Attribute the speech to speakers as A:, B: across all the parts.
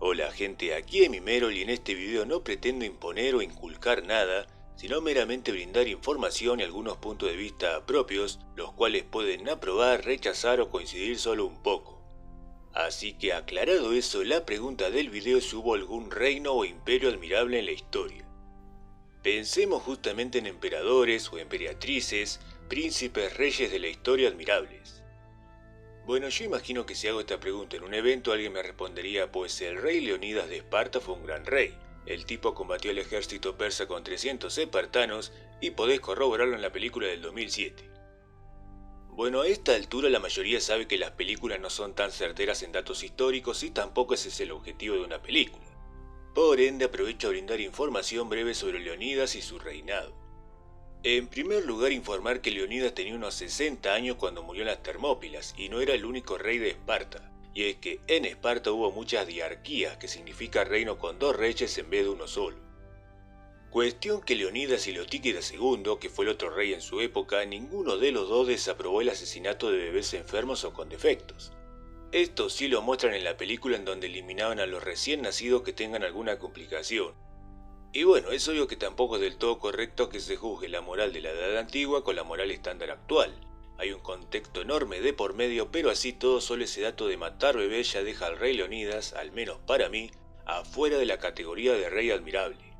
A: Hola gente, aquí Emimerol y en este video no pretendo imponer o inculcar nada, sino meramente brindar información y algunos puntos de vista propios, los cuales pueden aprobar, rechazar o coincidir solo un poco. Así que aclarado eso, la pregunta del video es si hubo algún reino o imperio admirable en la historia. Pensemos justamente en emperadores o emperatrices, príncipes, reyes de la historia admirables. Bueno, yo imagino que si hago esta pregunta en un evento alguien me respondería, pues el rey Leonidas de Esparta fue un gran rey. El tipo combatió al ejército persa con 300 espartanos y podés corroborarlo en la película del 2007. Bueno, a esta altura la mayoría sabe que las películas no son tan certeras en datos históricos y tampoco ese es el objetivo de una película. Por ende aprovecho a brindar información breve sobre Leonidas y su reinado. En primer lugar, informar que Leonidas tenía unos 60 años cuando murió en las Termópilas y no era el único rey de Esparta. Y es que en Esparta hubo muchas diarquías, que significa reino con dos reyes en vez de uno solo. Cuestión que Leonidas y Leotíquidas II, que fue el otro rey en su época, ninguno de los dos desaprobó el asesinato de bebés enfermos o con defectos. Esto sí lo muestran en la película en donde eliminaban a los recién nacidos que tengan alguna complicación. Y bueno, es obvio que tampoco es del todo correcto que se juzgue la moral de la edad antigua con la moral estándar actual. Hay un contexto enorme de por medio, pero así todo solo ese dato de matar bebés ya deja al rey Leonidas, al menos para mí, afuera de la categoría de rey admirable.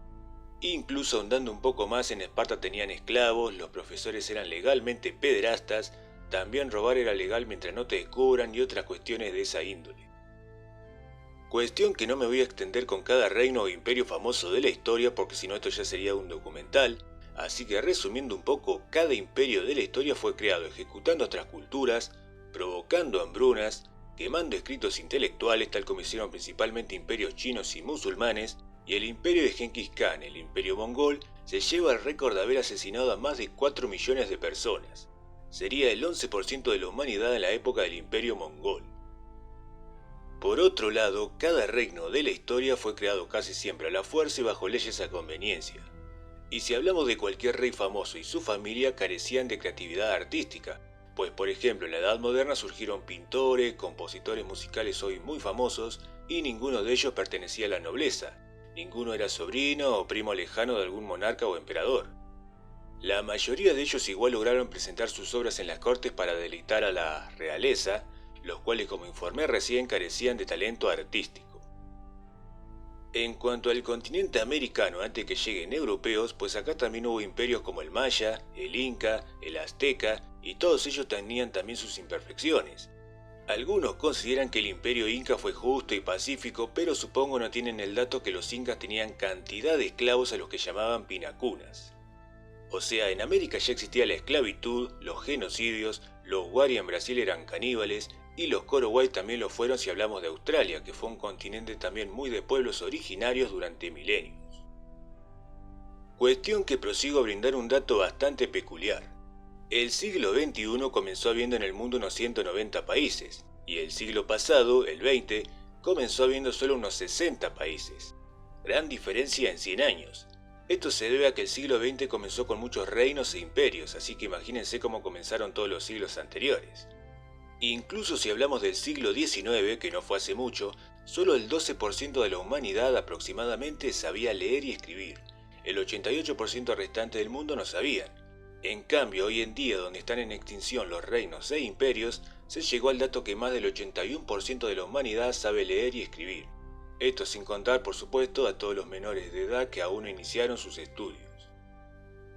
A: Incluso ahondando un poco más, en Esparta tenían esclavos, los profesores eran legalmente pederastas, también robar era legal mientras no te descubran y otras cuestiones de esa índole. Cuestión que no me voy a extender con cada reino o imperio famoso de la historia porque si no esto ya sería un documental, así que resumiendo un poco, cada imperio de la historia fue creado ejecutando otras culturas, provocando hambrunas, quemando escritos intelectuales tal como hicieron principalmente imperios chinos y musulmanes, y el imperio de Genghis Khan, el imperio mongol, se lleva el récord de haber asesinado a más de 4 millones de personas. Sería el 11% de la humanidad en la época del imperio mongol. Por otro lado, cada reino de la historia fue creado casi siempre a la fuerza y bajo leyes a conveniencia. Y si hablamos de cualquier rey famoso y su familia, carecían de creatividad artística, pues por ejemplo en la Edad Moderna surgieron pintores, compositores musicales hoy muy famosos y ninguno de ellos pertenecía a la nobleza, ninguno era sobrino o primo lejano de algún monarca o emperador. La mayoría de ellos igual lograron presentar sus obras en las cortes para deleitar a la realeza, los cuales como informé recién carecían de talento artístico. En cuanto al continente americano antes que lleguen europeos, pues acá también hubo imperios como el maya, el inca, el azteca y todos ellos tenían también sus imperfecciones. Algunos consideran que el imperio inca fue justo y pacífico, pero supongo no tienen el dato que los incas tenían cantidad de esclavos a los que llamaban pinacunas. O sea, en América ya existía la esclavitud, los genocidios, los wari en Brasil eran caníbales, y los Korowai también lo fueron si hablamos de Australia, que fue un continente también muy de pueblos originarios durante milenios. Cuestión que prosigo a brindar un dato bastante peculiar. El siglo XXI comenzó habiendo en el mundo unos 190 países, y el siglo pasado, el 20, comenzó habiendo solo unos 60 países. Gran diferencia en 100 años. Esto se debe a que el siglo XX comenzó con muchos reinos e imperios, así que imagínense cómo comenzaron todos los siglos anteriores. Incluso si hablamos del siglo XIX, que no fue hace mucho, solo el 12% de la humanidad aproximadamente sabía leer y escribir. El 88% restante del mundo no sabían. En cambio, hoy en día, donde están en extinción los reinos e imperios, se llegó al dato que más del 81% de la humanidad sabe leer y escribir. Esto sin contar, por supuesto, a todos los menores de edad que aún no iniciaron sus estudios.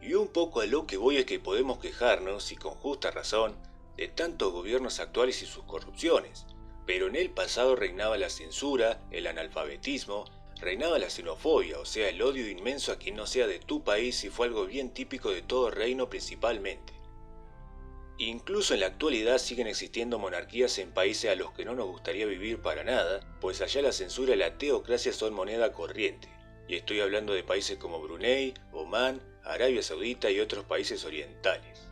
A: Y un poco a lo que voy es que podemos quejarnos, y con justa razón, de tantos gobiernos actuales y sus corrupciones, pero en el pasado reinaba la censura, el analfabetismo, reinaba la xenofobia, o sea el odio inmenso a quien no sea de tu país y fue algo bien típico de todo reino principalmente. Incluso en la actualidad siguen existiendo monarquías en países a los que no nos gustaría vivir para nada, pues allá la censura y la teocracia son moneda corriente, y estoy hablando de países como Brunei, Omán, Arabia Saudita y otros países orientales.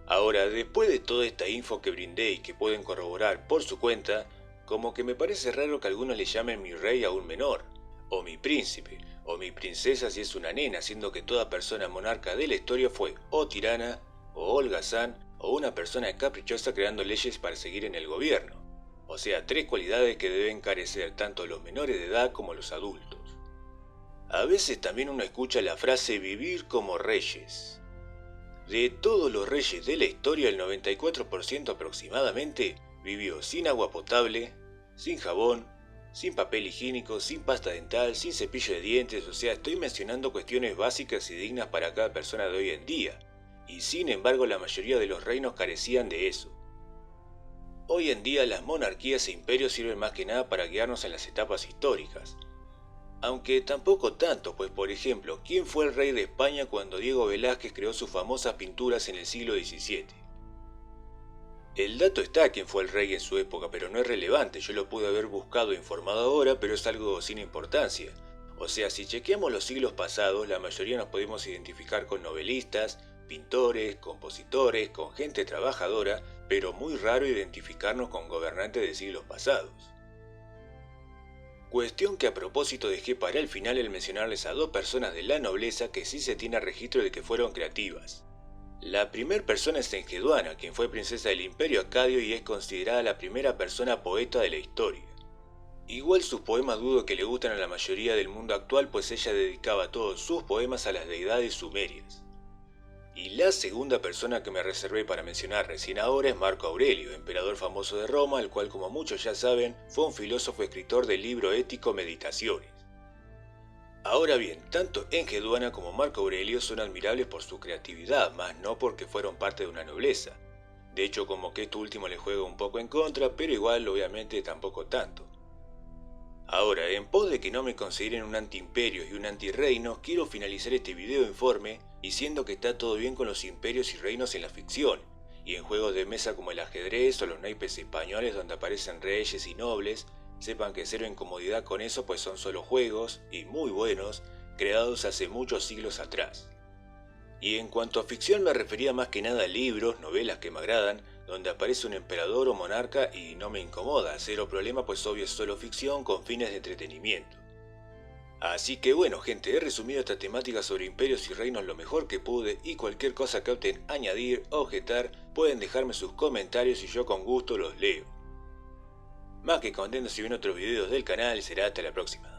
A: Ahora, después de toda esta info que brindé y que pueden corroborar por su cuenta, como que me parece raro que algunos le llamen mi rey a un menor, o mi príncipe, o mi princesa si es una nena, siendo que toda persona monarca de la historia fue o tirana, o holgazán, o una persona caprichosa creando leyes para seguir en el gobierno. o sea, 3 cualidades que deben carecer tanto los menores de edad como los adultos. A veces también uno escucha la frase vivir como reyes. De todos los reyes de la historia, el 94% aproximadamente vivió sin agua potable, sin jabón, sin papel higiénico, sin pasta dental, sin cepillo de dientes, o sea, estoy mencionando cuestiones básicas y dignas para cada persona de hoy en día, y sin embargo la mayoría de los reinos carecían de eso. Hoy en día las monarquías e imperios sirven más que nada para guiarnos en las etapas históricas. Aunque tampoco tanto, pues por ejemplo, ¿quién fue el rey de España cuando Diego Velázquez creó sus famosas pinturas en el siglo XVII? El dato está quién fue el rey en su época, pero no es relevante, yo lo pude haber buscado e informado ahora, pero es algo sin importancia. O sea, si chequeamos los siglos pasados, la mayoría nos podemos identificar con novelistas, pintores, compositores, con gente trabajadora, pero muy raro identificarnos con gobernantes de siglos pasados. Cuestión que a propósito dejé para el final el mencionarles a 2 personas de la nobleza que sí se tiene registro de que fueron creativas. La primera persona es Enheduanna, quien fue princesa del Imperio Acadio y es considerada la primera persona poeta de la historia. Igual sus poemas dudo que le gustan a la mayoría del mundo actual, pues ella dedicaba todos sus poemas a las deidades sumerias. Y la segunda persona que me reservé para mencionar recién ahora es Marco Aurelio, emperador famoso de Roma, el cual, como muchos ya saben, fue un filósofo escritor del libro ético Meditaciones. Ahora bien, tanto Enheduanna como Marco Aurelio son admirables por su creatividad, más no porque fueron parte de una nobleza. De hecho, como que esto último le juega un poco en contra, pero igual obviamente tampoco tanto. Ahora, en pos de que no me consideren un anti-imperio y un anti-reino, quiero finalizar este video informe diciendo que está todo bien con los imperios y reinos en la ficción, y en juegos de mesa como el ajedrez o los naipes españoles donde aparecen reyes y nobles, sepan que cero incomodidad con eso, pues son solo juegos, y muy buenos, creados hace muchos siglos atrás. Y en cuanto a ficción me refería más que nada a libros, novelas que me agradan, donde aparece un emperador o monarca y no me incomoda, cero problema, pues obvio es solo ficción con fines de entretenimiento. Así que bueno gente, he resumido esta temática sobre imperios y reinos lo mejor que pude, y cualquier cosa que opten añadir o objetar pueden dejarme sus comentarios y yo con gusto los leo. Más que contento, si ven otros videos del canal, será hasta la próxima.